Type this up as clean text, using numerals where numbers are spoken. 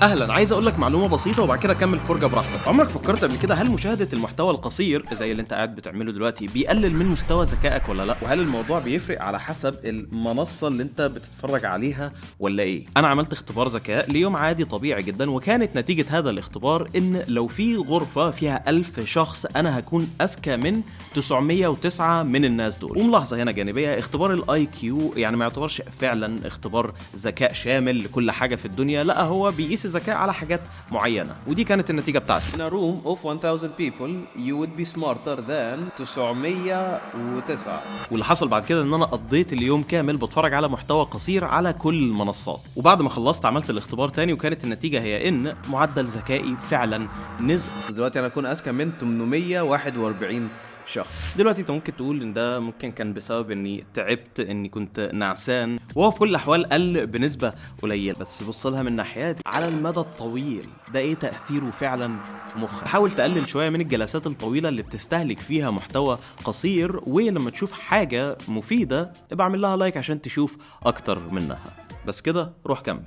اهلا، عايز اقول لك معلومه بسيطه وبعد كده اكمل فرجه براحتك. عمرك فكرت قبل كده هل مشاهده المحتوى القصير زي اللي انت قاعد بتعمله دلوقتي بيقلل من مستوى ذكائك ولا لا؟ وهل الموضوع بيفرق على حسب المنصه اللي انت بتتفرج عليها ولا ايه؟ انا عملت اختبار ذكاء ليوم عادي طبيعي جدا، وكانت نتيجه هذا الاختبار ان لو في غرفه فيها 1000 شخص انا هكون اذكى من 909 من الناس دول. وملاحظه هنا جانبيه، اختبار الاي كيو يعني ما يعتبرش فعلا اختبار ذكاء شامل لكل حاجه في الدنيا، لا هو بيقيس الذكاء على حاجات معينه، ودي كانت النتيجه بتاعتي. In a room of 1000 people you would be smarter than 909. واللي حصل بعد كده ان انا قضيت اليوم كامل بتفرج على محتوى قصير على كل المنصات، وبعد ما خلصت عملت الاختبار تاني وكانت النتيجه هي ان معدل ذكائي فعلا نزل. دلوقتي انا اكون اذكى من 841 شخص. دلوقتي انت ممكن تقول ان ده ممكن كان بسبب اني تعبت، اني كنت نعسان، وهو في كل الاحوال قل بنسبه قليله، بس بص لها من ناحيات على المدى الطويل ده ايه تاثيره فعلا في مخك. حاول تقلل شويه من الجلسات الطويله اللي بتستهلك فيها محتوى قصير، ولما تشوف حاجه مفيده ابقى اعمل لها لايك عشان تشوف اكتر منها. بس كده روح كمل.